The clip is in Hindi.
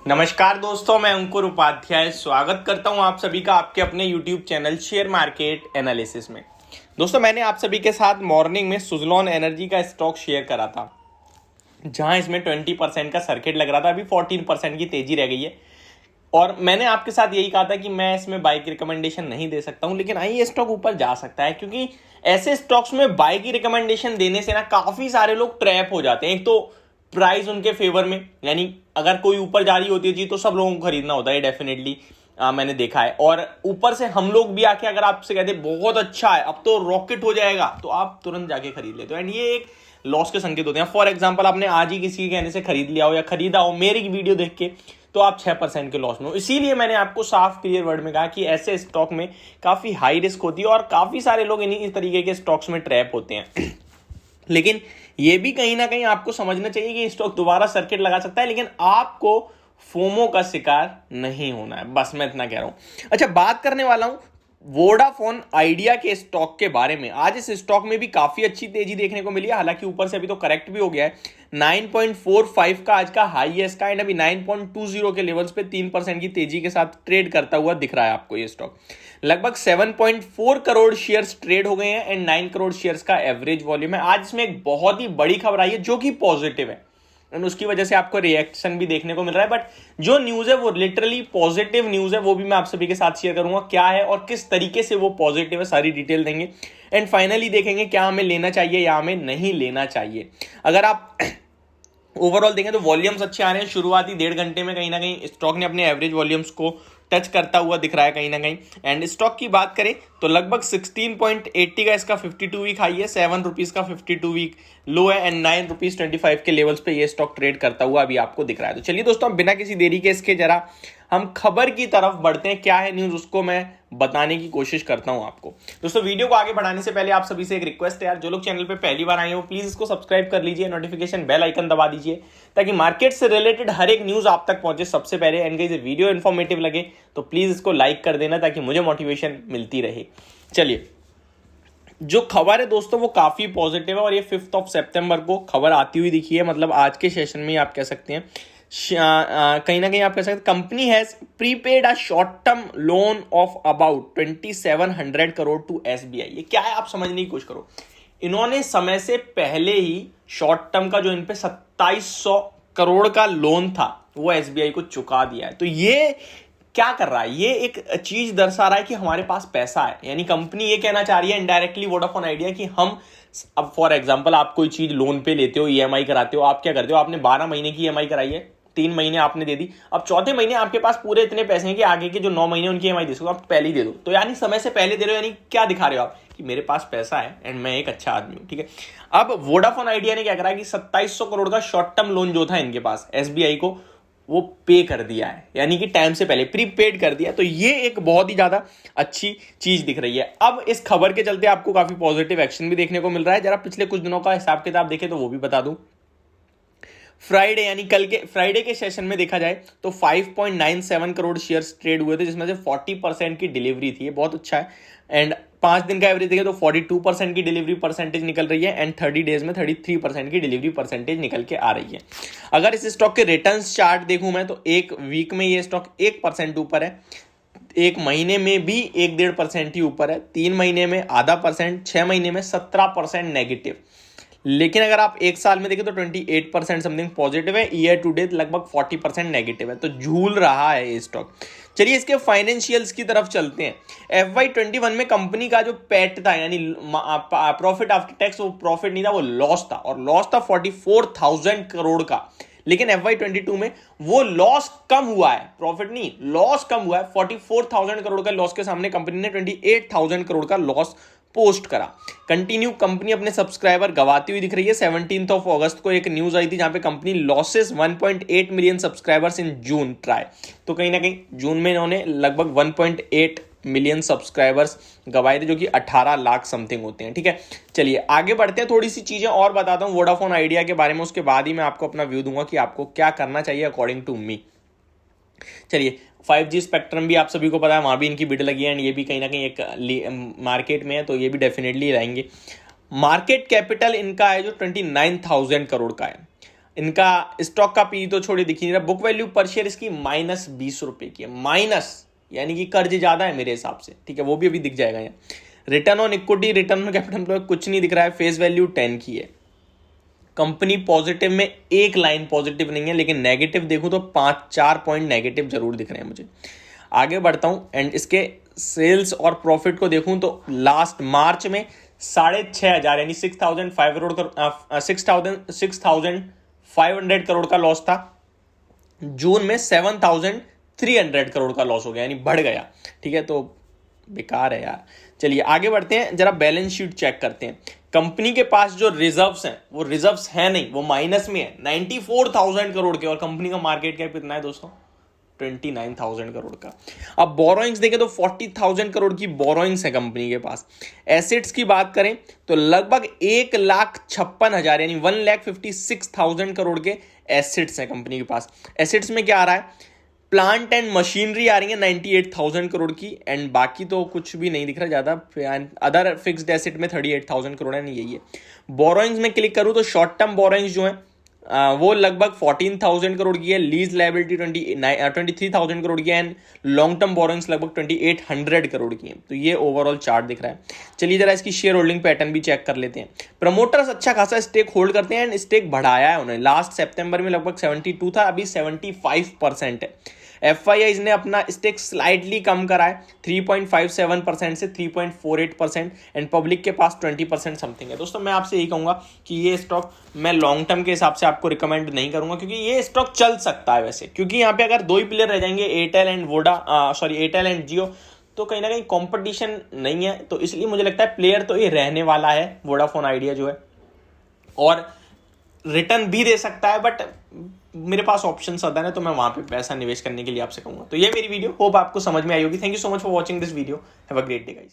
नमस्कार दोस्तों, मैं अंकुर उपाध्याय स्वागत करता हूं आप सभी का आपके अपने YouTube channel share market analysis में। दोस्तों, मैंने आप सभी के साथ मॉर्निंग में सुज़लोन एनर्जी का स्टॉक शेयर करा था, जहां इसमें 20% का सर्किट लग रहा था। अभी 14% की तेजी रह गई है और मैंने आपके साथ यही कहा था कि मैं इसमें बाय की रिकमेंडेशन नहीं दे सकता हूं, लेकिन ये स्टॉक ऊपर जा सकता है क्योंकि ऐसे स्टॉक्स में बाय की रिकमेंडेशन देने से ना काफी सारे लोग ट्रैप हो जाते हैं। एक तो प्राइस उनके फेवर में, यानी अगर कोई ऊपर जा रही होती है चीज तो सब लोगों को खरीदना होता है, डेफिनेटली मैंने देखा है। और ऊपर से हम लोग भी आके अगर आपसे कहते बहुत अच्छा है, अब तो रॉकेट हो जाएगा, तो आप तुरंत जाके खरीद लेते हो एंड ये एक लॉस के संकेत होते हैं। फॉर एग्जांपल, आपने आज ही किसी के कहने से खरीद लिया हो या खरीदा हो मेरी वीडियो देख के, तो आप 6% के लॉस में हो। इसीलिए मैंने आपको साफ क्लियर वर्ड में कहा कि ऐसे स्टॉक में काफी हाई रिस्क होती है और काफी सारे लोग इन्हीं तरीके के स्टॉक्स में ट्रैप होते हैं। लेकिन ये भी कहीं ना कहीं आपको समझना चाहिए कि स्टॉक दोबारा सर्किट लगा सकता है, लेकिन आपको फोमो का शिकार नहीं होना है। बस मैं इतना कह रहा हूं। अच्छा, बात करने वाला हूं वोडाफोन आइडिया के स्टॉक के बारे में। आज इस स्टॉक में भी काफी अच्छी तेजी देखने को मिली है, हालांकि ऊपर से अभी तो करेक्ट भी हो गया है। 9.45 का आज का हाई है इसका एंड अभी 9.20 के लेवल्स पे 3% की तेजी के साथ ट्रेड करता हुआ दिख रहा है आपको ये स्टॉक। लगभग 7.4 करोड़ शेयर्स ट्रेड हो गए हैं एंड 9 करोड़ शेयर्स का एवरेज वॉल्यूम है। आज इसमें एक बहुत ही बड़ी खबर आई है जो कि पॉजिटिव है एंड उसकी वजह से आपको रिएक्शन भी देखने को मिल रहा है। बट जो न्यूज है वो लिटरली पॉजिटिव न्यूज है, वो भी मैं आप सभी के साथ शेयर करूंगा। क्या है और किस तरीके से वो पॉजिटिव है, सारी डिटेल देंगे एंड फाइनली देखेंगे क्या हमें लेना चाहिए या हमें नहीं लेना चाहिए। अगर आप ओवरऑल देखें तो वॉल्यूम्स अच्छे आ रहे हैं। शुरुआती 1.5 घंटे में कहीं ना कहीं स्टॉक ने अपने एवरेज वॉल्यूम्स को टच करता हुआ दिख रहा है कहीं ना कहीं। एंड स्टॉक की बात करें तो लगभग 16.80 का इसका 52 वीक हाई है, 7 रुपीज का 52 वीक लो है एंड 9 रुपीज 25 के लेवल्स पे ये स्टॉक ट्रेड करता हुआ अभी आपको दिख रहा है। तो चलिए दोस्तों, बिना किसी देरी के इसके जरा हम खबर की तरफ बढ़ते हैं। क्या है न्यूज उसको मैं बताने की कोशिश करता हूं आपको। दोस्तों, वीडियो को आगे बढ़ाने से पहले आप सभी से एक रिक्वेस्ट है यार, जो लोग चैनल पे पहली बार आए हो प्लीज इसको सब्सक्राइब कर लीजिए, नोटिफिकेशन बेल आइकन दबा दीजिए ताकि मार्केट से रिलेटेड हर एक न्यूज आप तक पहुंचे सबसे पहले। एंड गाइस, वीडियो इन्फॉर्मेटिव लगे तो प्लीज इसको लाइक कर देना ताकि मुझे मोटिवेशन मिलती रहे। चलिए, जो खबर है दोस्तों वो काफी पॉजिटिव है और ये 5 सितंबर को खबर आती हुई दिखी है, मतलब आज के सेशन में ही आप कह सकते हैं। कहीं ना कहीं आप कह सकते हैं company has prepaid a short term loan of about 2700 crore to SBI. ये क्या है आप समझने की कोशिश करो। इन्होंने समय से पहले ही शॉर्ट टर्म का जो इन पे 2700 करोड़ का लोन था वो एसबीआई को चुका दिया है। तो ये क्या कर रहा है, ये एक चीज दर्शा रहा है कि हमारे पास पैसा है। यानी कंपनी ये कहना चाह रही है इनडायरेक्टली वोडाफोन आइडिया कि हम, अब फॉर एग्जांपल आप कोई चीज लोन पे लेते हो, ईएमआई कराते हो, आप क्या करते हो, आपने 12 महीने की ईएमआई कराई है, 3 महीने आपने दे दी, अब चौथे महीने आपके पास पूरे इतने पैसे हैं कि आगे के जो 9 महीने उनकी ईएमआई दे सको, आप पहले ही दे दो। तो यानी समय से पहले दे रहे हो, यानी क्या दिखा रहे हो आप कि मेरे पास पैसा है एंड मैं एक अच्छा आदमी हूं। ठीक है, अब वोडाफोन आइडिया ने क्या करा कि 2700 करोड़ का शॉर्ट टर्म लोन जो था इनके पास एसबीआई को, वो पे कर दिया है, यानी कि टाइम से पहले प्रीपेड कर दिया। तो ये एक बहुत ही ज्यादा अच्छी चीज दिख रही है। अब इस खबर के चलते आपको काफी पॉजिटिव एक्शन भी देखने को मिल रहा है। जरा पिछले कुछ दिनों का हिसाब किताब देखें तो वो भी बता दूं। फ्राइडे यानी कल के फ्राइडे के सेशन में देखा जाए तो 5.97 करोड़ शेयर्स ट्रेड हुए थे, जिसमें से 40% की डिलीवरी थी। ये बहुत अच्छा है। एंड 5 दिन का एवरेज देखें तो 42% की डिलीवरी परसेंटेज निकल रही है एंड 30 डेज में 33% की डिलीवरी परसेंटेज निकल के आ रही है। अगर इस स्टॉक के रिटर्न्स चार्ट देखूं मैं तो एक वीक में ये स्टॉक 1% ऊपर है, एक महीने में भी 1-1.5% ही ऊपर है, 3 महीने में ½ %, 6 महीने में 17% नेगेटिव। लेकिन अगर आप एक साल में देखें तो 28% समथिंग पॉजिटिव है, ईयर टू डेट लगभग 40% नेगेटिव है। तो झूल रहा है ये स्टॉक। चलिए इसके फाइनेंशियल्स की तरफ चलते हैं। FY21 में कंपनी का जो पैट था, यानी प्रॉफिट आफ्टर टैक्स, वो प्रॉफिट नहीं था, वो लॉस था और लॉस था 44,000 करोड़ का। लेकिन FY22 में वो लॉस कम हुआ है, प्रॉफिट नहीं, लॉस कम हुआ है। 44,000 करोड़ का लॉस के सामने कंपनी ने 28,000 करोड़ का लॉस पोस्ट करा। कंटिन्यू कंपनी अपने सब्सक्राइबर गवाती हुई दिख रही है। 17 अगस्त को एक न्यूज आई थी जहां पे company losses 1.8 million subscribers in June try. तो कहीं ना कहीं जून में इन्होंने लगभग 1.8 मिलियन सब्सक्राइबर्स गवाए थे, जो कि 18 लाख समथिंग होते हैं। ठीक है, चलिए आगे बढ़ते हैं। थोड़ी सी चीजें और बताता हूं वोडाफोन आइडिया के बारे में, उसके बाद ही मैं आपको अपना व्यू दूंगा कि आपको क्या करना चाहिए अकॉर्डिंग टू मी। चलिए, 5G स्पेक्ट्रम भी आप सभी को पता है, वहां भी इनकी बिड लगी है एंड ये भी कहीं ना कहीं एक मार्केट में है, तो ये भी डेफिनेटली रहेंगे। मार्केट कैपिटल इनका है जो 29,000 करोड़ का है। इनका स्टॉक का पी तो छोड़िए, दिख ही नहीं रहा। बुक वैल्यू पर शेयर इसकी -20 रुपए की है, माइनस, यानी कि कर्ज ज्यादा है मेरे हिसाब से, ठीक है, वो भी अभी दिख जाएगा यहाँ। Return on equity, return on capital employed कुछ नहीं दिख रहा है। फेस वैल्यू 10 की है। कंपनी पॉजिटिव में एक लाइन पॉजिटिव नहीं है, लेकिन नेगेटिव देखूं तो 5-4 पॉइंट नेगेटिव जरूर दिख रहे हैं मुझे। आगे बढ़ता हूं एंड इसके सेल्स और प्रॉफिट को देखूं तो लास्ट मार्च में 6,500 यानी 6,500 करोड़ का लॉस था। जून में 7,300 करोड़ का लॉस हो गया, यानी बढ़ गया, ठीक है, तो बेकार है यार। चलिए आगे बढ़ते हैं, जरा बैलेंस शीट चेक करते हैं। कंपनी के पास जो रिजर्व्स हैं वो रिजर्व्स हैं नहीं, वो माइनस में है 94,000 करोड़ के, और कंपनी का मार्केट कैप कितना है दोस्तों, 29,000 करोड़ का। अब बोरोइंग्स देखें तो 40,000 करोड़ की बोरोइंग्स है कंपनी के पास। एसेट्स की बात करें तो लगभग 1,56,000 यानी 1,56,000 करोड़ के एसेट्स हैं कंपनी के पास। एसेट्स में क्या आ रहा है, प्लांट एंड मशीनरी आ रही है 98,000 करोड़ की, एंड बाकी तो कुछ भी नहीं दिख रहा ज्यादा। अदर फिक्स्ड एसेट में 38,000 करोड़ है, यही है। बोरोइंग्स में क्लिक करूं तो शॉर्ट टर्म बोरोइंग्स जो है वो लगभग 14,000 करोड़ की है। लीज लायबिलिटी 23,000 करोड़ की है, एंड लॉन्ग टर्म बोरोइंग्स लगभग 2,800 करोड़ की है। तो ये ओवरऑल चार्ट दिख रहा है। चलिए जरा इसकी शेयर होल्डिंग पैटर्न भी चेक कर लेते हैं। प्रमोटर्स अच्छा खासा स्टेक होल्ड करते हैं, एंड स्टेक बढ़ाया है उन्होंने। लास्ट सितंबर में लगभग 72 था, अभी 75% है। एफआईआईज ने अपना स्टेक स्लाइटली कम करा है 3.57% से 3.48%, एंड पब्लिक के पास 20% समथिंग है। दोस्तों मैं आपसे यही कहूंगा कि ये स्टॉक मैं लॉन्ग टर्म के हिसाब से आपको रिकमेंड नहीं करूंगा, क्योंकि ये स्टॉक चल सकता है वैसे, क्योंकि यहाँ पे अगर 2 ही प्लेयर रह जाएंगे, एयरटेल एंड जियो, तो कहीं ना कहीं कंपटीशन नहीं है। तो इसलिए मुझे लगता है प्लेयर तो ये रहने वाला है, वोडाफोन आइडिया जो है, और रिटर्न भी दे सकता है, बट मेरे पास ऑप्शन ज्यादा है, तो मैं वहां पे पैसा निवेश करने के लिए आपसे कहूंगा। तो ये मेरी वीडियो, होप आपको समझ में आई होगी। Thank you so much for watching this video. Have a great day guys.